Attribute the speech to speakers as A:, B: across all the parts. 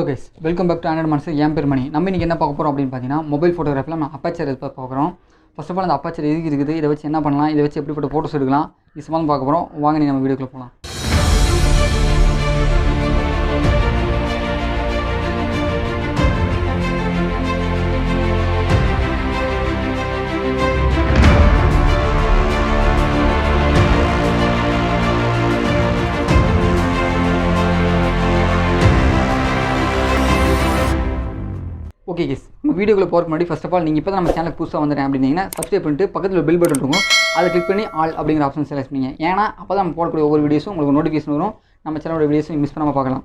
A: Guys, welcome back to Android Manasu. என் பேர் மணி. நம்ம இன்றைக்கி என்ன பார்க்க போகிறோம் அப்படின்னு பார்த்தீங்கன்னா, மொபைல் ஃபோட்டோகிராஃபியில் நம்ம அப்பேச்சர் பார்க்குறோம். ஃபர்ஸ்ட் ஆஃப் ஆல் அந்த அப்பேச்சர் எதுக்கு இருக்குது, இதை வச்சு என்ன பண்ணலாம், இதை வச்சு எப்படிப்பட்ட ஃபோட்டோஸ் எடுக்கலாம், இது சம்பந்தம் பார்க்க போகிறோம். வாங்க நீ நம்ம வீடியோக்குள்ளே போகலாம். ஓகே கேஸ், நம்ம வீடியோக்குள்ளே போகிறதுக்கு முன்னாடி ஃபர்ஸ்ட் ஆஃப் ஆல் நீங்கள் இப்போ தான் நம்ம சேனலுக்கு புதுசாக வந்துடுறேன் அப்படின்னீங்கன்னா சப்ஸ்கிரைப் பண்ணிட்டு பக்கத்தில் பில் பட்டன் இருக்கும், அதை கிளிக் பண்ணி ஆல் அப்படிங்கிற ஆப்ஷன் செலக்ட் பண்ணிங்க. ஏன்னா அப்போ தான் நம்ம போடக்கூடிய ஒவ்வொரு வீடியோஸும் உங்களுக்கு நோட்டிஃபிகேஷன் வரும், நம்ம சேனலோட வீடியோஸும் மிஸ் பண்ணாமல் பார்க்கலாம்.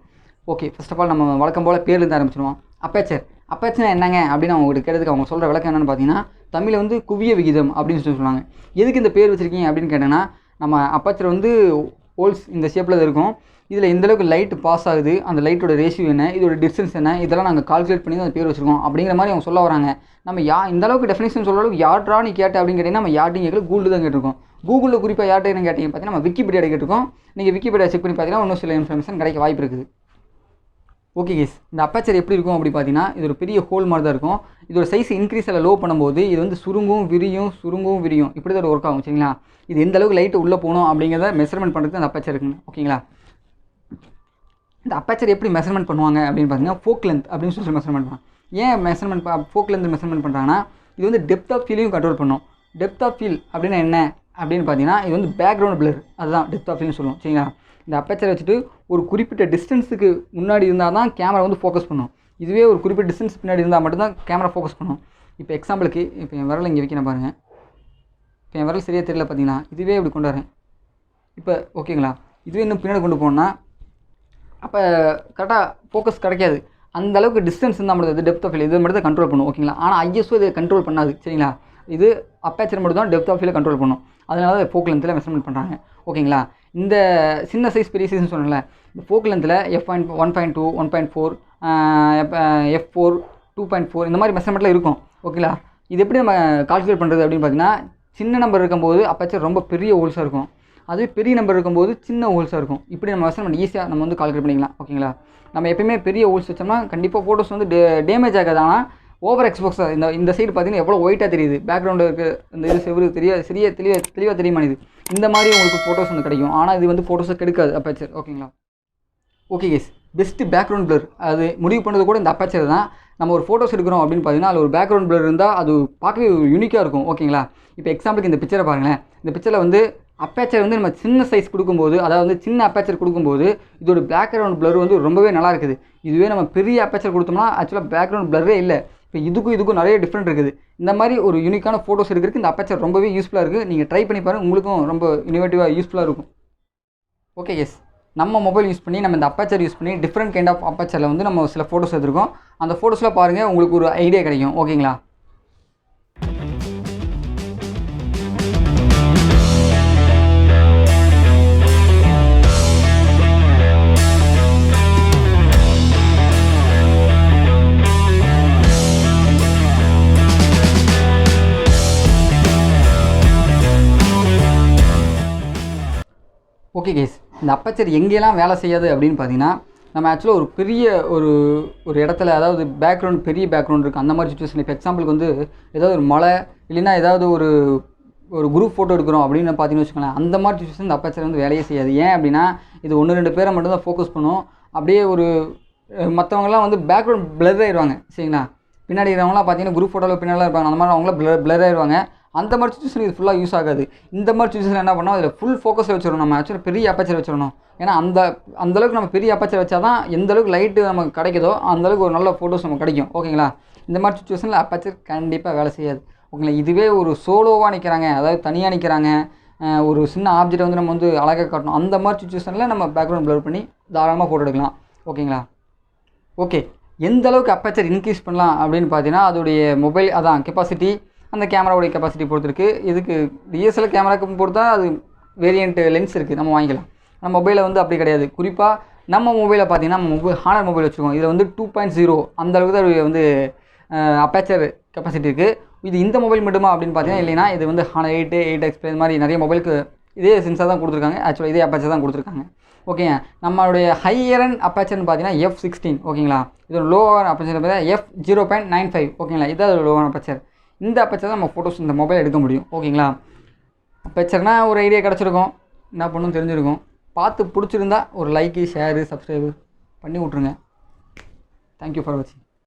A: ஓகே, ஃபர்ஸ்ட் ஆஃப் ஆல் நம்ம வழக்கம் போல் பேர்லேருந்து ஆரம்பிச்சிடுவோம். அப்பேச்சர் என்னங்க அப்படின்னு அவங்க கேட்டதுக்கு அவங்க சொல்கிற விளக்கம் என்னென்னு பார்த்தீங்கன்னா, தமிழில் வந்து குவிய விகிதம் அப்படின்னு சொல்லுவாங்க. எதுக்கு இந்த பேர் வச்சுருக்கீங்க அப்படின்னு கேட்டேன்னா, நம்ம அப்பேச்சர் வந்து ஹோல்ஸ் இந்த ஷேப்பில் இருக்கும். இதில் எந்தளவுக்கு லைட் பாஸ் ஆகுது, அந்த லைட்டோட ரேஷியோ என்ன, இதோட டிஸ்டன்ஸ் என்ன, இதெல்லாம் நாங்கள் கால்குலேட் பண்ணி தான் அந்த பேர் வச்சுருக்கோம் அப்படிங்கிற மாதிரி அவங்க சொல்ல வராங்க. நம்ம இந்தளவுக்கு டெஃபினேஷன் சொல்கிற அளவுக்கு யார்ட்ரா நீ கேட்ட அப்படின்னு கேட்டிங்கன்னா, நம்ம யார்ட்டையும் கேட்கல, கூகுள் தான் கேட்டிருக்கோம். கூகுளில் குறிப்பாக யார்கிட்ட என்ன கேட்டிங்க பார்த்தீங்கன்னா, நம்ம விக்கிபீடியா கேட்டிருக்கோம். நீங்கள் விக்கிபீடியா செக் பண்ணி பார்த்தீங்கன்னா இன்னும் சில இன்ஃபர்மேஷன் கிடைக்க வாய்ப்பு இருக்குது. ஓகே கேஸ், இந்த அப்பேச்சர் எப்படி இருக்கும் அப்படி பார்த்தீங்கன்னா, இது ஒரு பெரிய ஹோல் மாதிரி தான் இருக்கும். இதோட சைஸ் இன்க்ரீஸ் அல்ல லோ பண்ணும்போது இது வந்து சுருங்கும் விரியும் இப்படி தான் ஒர்க் ஆகும். சரிங்களா? இது எந்த அளவுக்கு லைட்டு உள்ளே போகணும் அப்படிங்கிறத மெஷர்மெண்ட் பண்ணுறது அந்த அப்பேச்சர் இருக்குங்க. ஓகேங்களா? இந்த அப்பேச்சர் எப்படி மெஷர்மெண்ட் பண்ணுவாங்க அப்படின்னு பார்த்தீங்கன்னா, ஃபோக் லென்த் அப்படின்னு சொல்லி மெஷர்மெண்ட் பண்ணுவாங்க. ஏன் ஃபோக் லென்த் மெஷர்மெண்ட் பண்ணுறாங்கன்னா, இது வந்து டெப்த் ஆஃப் ஃபீலையும் கண்ட்ரோல் பண்ணும். டெப்த் ஆஃப் ஃபீல் அப்படின்னா என்ன அப்படின்னு பார்த்தீங்கன்னா, இது வந்து பேக்ரவுண்ட் பிளர், அதுதான் டெப்த் ஆஃப் ஃபீல்னு சொல்லுவோம். சரிங்களா? இந்த அப்பேச்சரை வச்சுட்டு ஒரு குறிப்பிட்ட டிஸ்டன்ஸுக்கு முன்னாடி இருந்தால் தான் கேமரா வந்து ஃபோக்கஸ் பண்ணும். இதுவே ஒரு குறிப்பிட்ட டிஸ்டன்ஸ் பின்னாடி இருந்தால் மட்டும்தான் கேமரா ஃபோக்கஸ் பண்ணும். இப்போ எக்ஸாம்பிளுக்கு இப்போ என் விரல் இங்கே வைக்கிறேன் பாருங்கள். இப்போ என் விரல் சரியாக தெரியல பார்த்தீங்கன்னா, இதுவே இப்படி கொண்டு வரேன். இப்போ ஓகேங்களா? இதுவே இன்னும் பின்னாடி கொண்டு போனால் அப்போ கரெக்டாக ஃபோக்கஸ் கிடைக்காது. அந்த அளவுக்கு டிஸ்டன்ஸ் இருந்தால் மட்டும் அது டெப்த் ஆஃப் ஃபீல் இதை மட்டும் தான் கண்ட்ரோல் பண்ணும். ஓகேங்களா? ஆனால் ஐஎஸ்ஓ இதை கண்ட்ரோல் பண்ணாது. சரிங்களா? இது அப்பேச்சர் மட்டும் தான் டெப்த் ஆஃப் ஃபீலை கண்ட்ரோல் பண்ணும். அதனால தான் ஃபோக் லென்த்தில் மெஷர்மெண்ட் பண்ணுறாங்க. ஓகேங்களா? இந்த சின்ன சைஸ் பெரிய சைஸ்னு சொன்னல, இந்த ஃபோக் லென்த்தில் f1.2 1.4 f4 2.4 இந்த மாதிரி மெஷர்மெண்ட்டில் இருக்கும். ஓகேங்களா? இது எப்படி நம்ம கால்குலேட் பண்ணுறது அப்படின்னு பார்த்தீங்கன்னா, சின்ன நம்பர் இருக்கும்போது அப்பேச்சர் ரொம்ப பெரிய ஹோல்ஸாக இருக்கும், அதுவே பெரிய நம்பர் இருக்கும்போது சின்ன ஹோல்ஸாக இருக்கும். இப்படி நம்ம மெஷர்மெண்ட் ஈஸியாக நம்ம வந்து கால்குலேட் பண்ணிக்கலாம். ஓகேங்களா? நம்ம எப்பயுமே பெரிய ஹோல்ஸ் வச்சோம்னா கண்டிப்பாக ஃபோட்டோஸ் வந்து டேமேஜ் ஆகாது. ஆனால் ஓவர் எக்ஸ்போஸர் இந்த சைடு பார்த்தீங்கன்னா எவ்வளோ ஒயிட்டாக தெரியுது, பேக்ரவுண்டு இருக்குது, இந்த இது செவரு தெளிவாக தெரிய மாட்டேது. இந்த மாதிரி உங்களுக்கு ஃபோட்டோஸ் வந்து கிடைக்கும். ஆனால் இது வந்து ஃபோட்டோஸை கெடுக்காது அப்பேச்சர். ஓகேங்களா? Okay guys, best background blur அது முடிவு பண்ணுறது கூட இந்த அப்பேச்சர் தான். நம்ம ஒரு ஃபோட்டோஸ் எடுக்கிறோம் அப்படின்னு பார்த்தீங்கன்னா, அதில் ஒரு பேக்ரவுண்ட் பிளர் இருந்தால் அது பார்க்கவே யூனிக்காக இருக்கும். ஓகேங்களா? இப்போ எக்ஸாம்பிளுக்கு இந்த பிக்சரை பாருங்களேன். இந்த பிக்சரில் வந்து அப்பேச்சர் வந்து நம்ம சின்ன சைஸ் கொடுக்கும்போது, அதாவது சின்ன அப்பேச்சர் கொடுக்கும்போது இதோட பேக்ரவுண்ட் பிளர் வந்து ரொம்பவே நல்லா இருக்குது. இதுவே நம்ம பெரிய அப்பேச்சர் கொடுத்தோம்னா ஆக்சுவலாக பேக்ரவுண்ட் பிளரே இல்லை. இப்போ இதுக்கும் நிறைய டிஃப்ரெண்ட் இருக்குது. இந்த மாதிரி ஒரு யூனிக்கான ஃபோட்டோஸ் எடுக்கிறதுக்கு இந்த அப்பேச்சர் ரொம்பவே யூஸ்ஃபுல்லாக இருக்குது. நீங்கள் ட்ரை பண்ணி பாருங்கள், உங்களுக்கும் ரொம்ப இனோவேட்டிவாக யூஸ்ஃபுல்லாக இருக்கும். ஓகே எஸ், நம்ம மொபைல் யூஸ் பண்ணி நம்ம இந்த அப்பேச்சர் யூஸ் பண்ணி டிஃப்ரெண்ட் கைண்ட் ஆஃப் அப்பேச்சரில் வந்து நம்ம சில ஃபோட்டோஸ் எடுத்துருக்கோம். அந்த ஃபோட்டோஸில் பாருங்கள், உங்களுக்கு ஒரு ஐடியா கிடைக்கும். ஓகேங்களா? ஓகே கேஸ், இந்த அப்பேச்சர் எங்கெல்லாம் வேலை செய்யாது அப்படின்னு பார்த்தீங்கன்னா, நம்ம ஆக்சுவலாக ஒரு பெரிய ஒரு இடத்துல, அதாவது பெரிய பேக்ரவுண்ட் இருக்குது அந்த மாதிரி சுச்சுவேஷன். இப்போ எக்ஸாம்பிளுக்கு வந்து ஏதாவது ஒரு மலை இல்லைன்னா ஏதாவது ஒரு குரூப் ஃபோட்டோ எடுக்கிறோம் அப்படின்னு பார்த்தீங்கன்னு வச்சுக்கோங்களேன், அந்த மாதிரி சுச்சுவேஷன் இந்த அப்பேச்சர் வந்து வேலையே செய்யாது. ஏன் அப்படின்னா, இது 1-2 பேரை மட்டும் தான் ஃபோக்கஸ் பண்ணும். அப்படியே மற்றவங்களாம் வந்து பேக்ரவுண்ட் பிளர் ஆயிடுவாங்க. சரிங்களா? பின்னாடி இருக்கிறவங்களாம் பார்த்தீங்கன்னா குரூப் ஃபோட்டோவில் பின்னாடிலாம் இருப்பாங்க, அந்த மாதிரி அவங்களாம் பிளர் ஆயிடுவாங்க. அந்த மாதிரி சுச்சுவேஷன் இது ஃபுல்லாக யூஸ் ஆகாது. இந்த மாதிரி சுச்சுவேஷன் என்ன பண்ணோம், அதில் ஃபுல் ஃபோக்கஸில் வச்சிடணும். நம்ம ஆக்சுவலாக பெரிய அப்பேச்சர் வச்சிடணும். ஏன்னா அந்தளவுக்கு நம்ம பெரிய அப்பேச்சர் வச்சா தான் எந்தளவுக்கு லைட்டு நமக்கு கிடைக்குதோ அந்தளவுக்கு ஒரு நல்ல ஃபோட்டோஸ் நமக்கு கிடைக்கும். ஓகேங்களா? இந்த மாதிரி சுச்சுவேஷனில் அப்பேச்சர் கண்டிப்பாக வேலை செய்யாது. ஓகேங்களா? இதுவே ஒரு சோலோவாக நிற்கிறாங்க, அதாவது தனியாக நிற்கிறாங்க, ஒரு சின்ன ஆப்ஜெக்டை வந்து நம்ம வந்து அழகாக காட்டணும், அந்த மாதிரி சுச்சுவேஷனில் நம்ம பேக்ரவுண்ட் ப்ளர் பண்ணி தாராளமாக ஃபோட்டோ எடுக்கலாம். ஓகேங்களா? ஓகே, எந்த அளவுக்கு அப்பேச்சர் இன்க்ரீஸ் பண்ணலாம் அப்படின்னு பார்த்தீங்கன்னா, அதோடைய மொபைல் அதான் கெப்பாசிட்டி, அந்த கேமராவுடைய கெப்பாசிட்டி பொறுத்திருக்கு. இதுக்கு டிஎஸ்எல்ஆர் கேமராவுக்கு பொறுத்தா அது வேரியண்ட் லென்ஸ் இருக்குது, நம்ம வாங்கிக்கலாம். நம்ம மொபைலில் வந்து அப்படி கிடையாது. குறிப்பாக நம்ம மொபைலில் பார்த்தீங்கன்னா, நம்ம ஹானர் மொபைல் வச்சுருக்கோம். இதில் வந்து 2.0 அந்த அளவுக்கு தான் வந்து அப்பேச்சர் கெப்பாசிட்டி இருக்குது. இது இந்த மொபைல் மட்டுமா அப்படின்னு பார்த்தீங்கன்னா இல்லைனா, இது வந்து ஹானர் 8X இந்த மாதிரி நிறைய மொபைலுக்கு இதே சென்சார் தான் கொடுத்துருக்காங்க. ஆக்சுவலாக இதே அப்பேச்சர் தான் கொடுத்துருக்காங்க. ஓகேங்க. நம்மளுடைய ஹையர் அண்ட் அப்பேச்சர்னு பார்த்தீங்கன்னா F16 ஓகேங்களா. இதோட லோவர் அப்பேச்சர் பார்த்தீங்கன்னா F0.95 ஓகேங்களா. இதான் லோவர் அப்பேச்சர். இந்த அப்பேச்சர் தான் நம்ம ஃபோட்டோஸ் இந்த மொபைல் எடுக்க முடியும் ஓகேங்களா. அப்பேச்சர்னா ஒரு ஐடியா கிடச்சிருக்கும், என்ன பண்ணணும் தெரிஞ்சிருக்கும். பார்த்து பிடிச்சிருந்தா ஒரு லைக்கு, ஷேரு, சப்ஸ்கிரைபு பண்ணி விட்ருங்க. தேங்க்யூ ஃபார் வாட்சிங்.